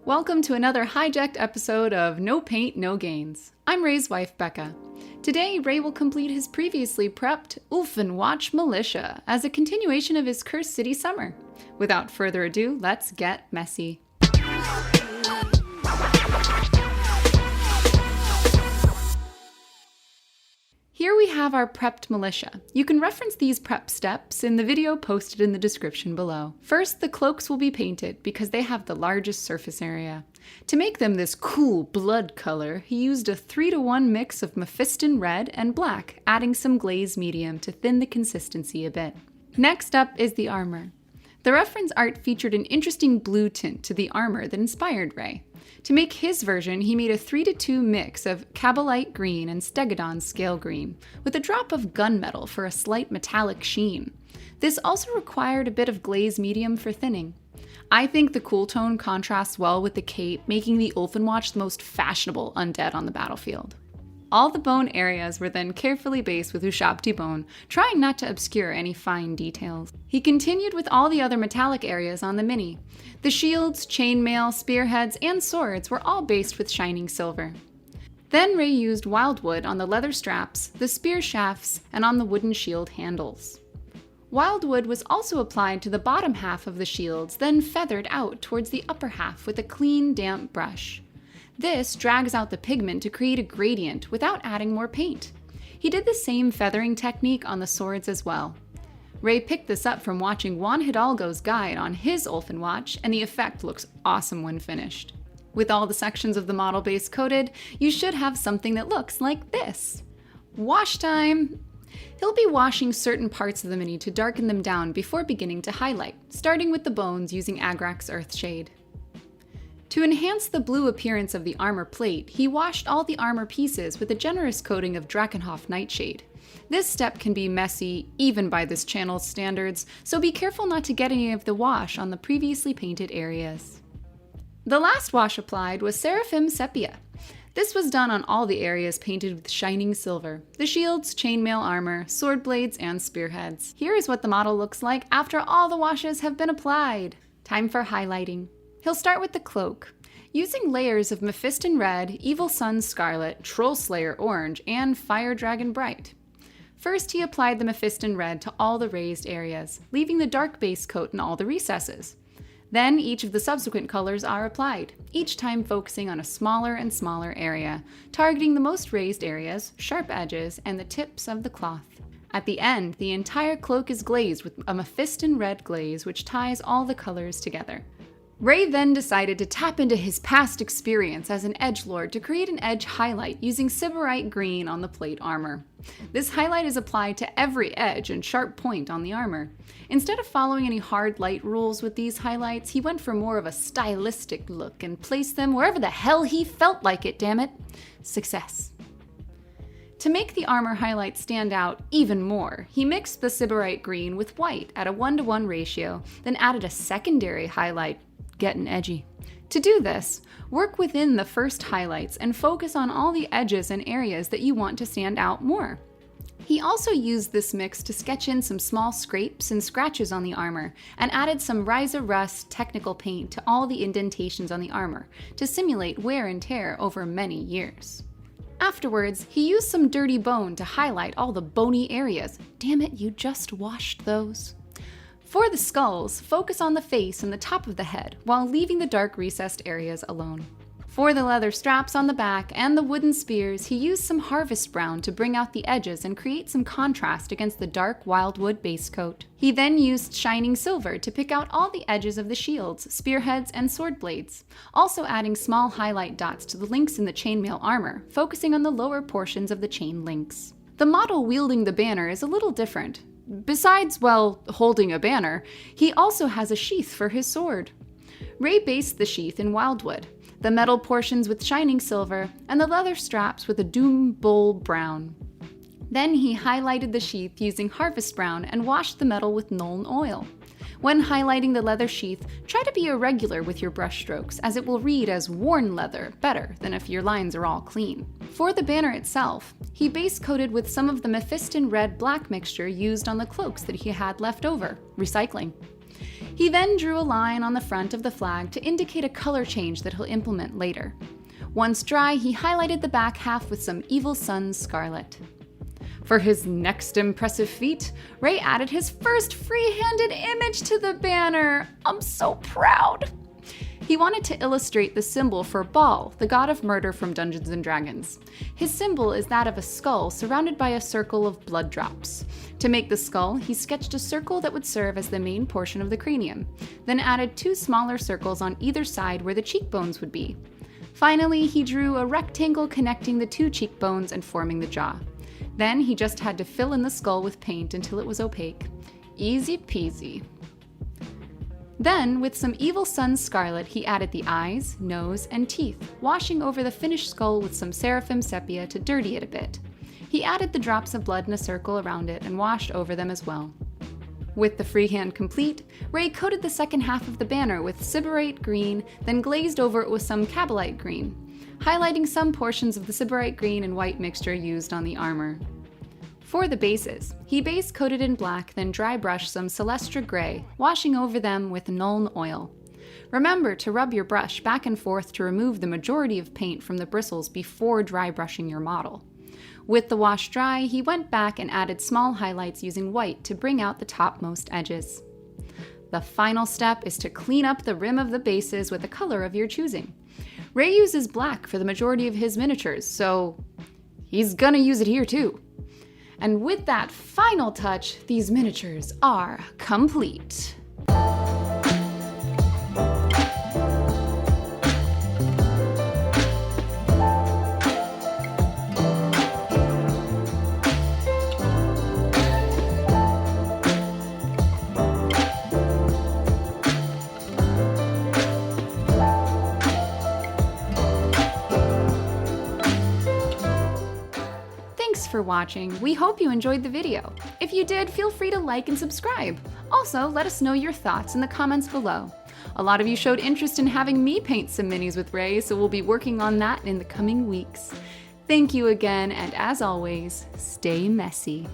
Welcome to another hijacked episode of No Paint, No Gains. I'm Ray's wife, Becca. Today, Ray will complete his previously prepped Ulfenwatch militia as a continuation of his Cursed City summer. Without further ado, let's get messy. Here we have our prepped militia. You can reference these prep steps in the video posted in the description below. First, the cloaks will be painted because they have the largest surface area. To make them this cool blood color, he used a 3-to-1 mix of Mephiston red and black, adding some glaze medium to thin the consistency a bit. Next up is the armor. The reference art featured an interesting blue tint to the armor that inspired Ray. To make his version, he made a 3-to-2 mix of Kabalite green and Stegadon scale green, with a drop of gunmetal for a slight metallic sheen. This also required a bit of glaze medium for thinning. I think the cool tone contrasts well with the cape, making the Ulfenwatch the most fashionable undead on the battlefield. All the bone areas were then carefully based with Ushabti bone, trying not to obscure any fine details. He continued with all the other metallic areas on the mini. The shields, chainmail, spearheads, and swords were all based with shining silver. Then Ray used Wyldwood on the leather straps, the spear shafts, and on the wooden shield handles. Wyldwood was also applied to the bottom half of the shields, then feathered out towards the upper half with a clean, damp brush. This drags out the pigment to create a gradient without adding more paint. He did the same feathering technique on the swords as well. Ray picked this up from watching Juan Hidalgo's guide on his Ulfenwatch, and the effect looks awesome when finished. With all the sections of the model base coated, you should have something that looks like this. Wash time! He'll be washing certain parts of the mini to darken them down before beginning to highlight, starting with the bones using Agrax Earthshade. To enhance the blue appearance of the armor plate, he washed all the armor pieces with a generous coating of Drakenhof Nightshade. This step can be messy, even by this channel's standards, so be careful not to get any of the wash on the previously painted areas. The last wash applied was Seraphim Sepia. This was done on all the areas painted with shining silver: the shields, chainmail armor, sword blades, and spearheads. Here is what the model looks like after all the washes have been applied. Time for highlighting. He'll start with the cloak. Using layers of Mephiston red, Evil Sunz Scarlet, Troll Slayer orange, and Fire Dragon bright. First, he applied the Mephiston red to all the raised areas, leaving the dark base coat in all the recesses. Then each of the subsequent colors are applied, each time focusing on a smaller and smaller area, targeting the most raised areas, sharp edges, and the tips of the cloth. At the end, the entire cloak is glazed with a Mephiston red glaze which ties all the colors together. Ray then decided to tap into his past experience as an edgelord to create an edge highlight using Sybarite green on the plate armor. This highlight is applied to every edge and sharp point on the armor. Instead of following any hard light rules with these highlights, he went for more of a stylistic look and placed them wherever the hell he felt like it, damn it. Success. To make the armor highlight stand out even more, he mixed the Sybarite green with white at a 1-to-1 ratio, then added a secondary highlight. Getting edgy. To do this, work within the first highlights and focus on all the edges and areas that you want to stand out more. He also used this mix to sketch in some small scrapes and scratches on the armor, and added some Ryza Rust technical paint to all the indentations on the armor to simulate wear and tear over many years. Afterwards, he used some dirty bone to highlight all the bony areas. Damn it, you just washed those. For the skulls, focus on the face and the top of the head, while leaving the dark recessed areas alone. For the leather straps on the back and the wooden spears, he used some harvest brown to bring out the edges and create some contrast against the dark Wyldwood base coat. He then used shining silver to pick out all the edges of the shields, spearheads, and sword blades, also adding small highlight dots to the links in the chainmail armor, focusing on the lower portions of the chain links. The model wielding the banner is a little different. Besides, well, holding a banner, he also has a sheath for his sword. Ray based the sheath in Wyldwood, the metal portions with shining silver, and the leather straps with a Doombull brown. Then he highlighted the sheath using harvest brown and washed the metal with Nuln oil. When highlighting the leather sheath, try to be irregular with your brush strokes, as it will read as worn leather better than if your lines are all clean. For the banner itself, he base coated with some of the Mephiston red-black mixture used on the cloaks that he had left over, recycling. He then drew a line on the front of the flag to indicate a color change that he'll implement later. Once dry, he highlighted the back half with some evil Sunz Scarlet. For his next impressive feat, Ray added his first free-handed image to the banner. I'm so proud! He wanted to illustrate the symbol for Baal, the god of murder from Dungeons & Dragons. His symbol is that of a skull surrounded by a circle of blood drops. To make the skull, he sketched a circle that would serve as the main portion of the cranium, then added 2 smaller circles on either side where the cheekbones would be. Finally, he drew a rectangle connecting the 2 cheekbones and forming the jaw. Then he just had to fill in the skull with paint until it was opaque. Easy peasy. Then, with some evil Sunz Scarlet, he added the eyes, nose, and teeth, washing over the finished skull with some Seraphim Sepia to dirty it a bit. He added the drops of blood in a circle around it and washed over them as well. With the freehand complete, Ray coated the second half of the banner with Sybarite green, then glazed over it with some Kabalite green, highlighting some portions of the Sybarite green and white mixture used on the armor. For the bases, he base coated in black, then dry brushed some Celestra gray, washing over them with Nuln oil. Remember to rub your brush back and forth to remove the majority of paint from the bristles before dry brushing your model. With the wash dry, he went back and added small highlights using white to bring out the topmost edges. The final step is to clean up the rim of the bases with a color of your choosing. Ray uses black for the majority of his miniatures, so he's gonna use it here too. And with that final touch, these miniatures are complete. Thanks for watching. We hope you enjoyed the video. If you did, feel free to like and subscribe. Also, let us know your thoughts in the comments below. A lot of you showed interest in having me paint some minis with Ray, so we'll be working on that in the coming weeks. Thank you again, and as always, stay messy.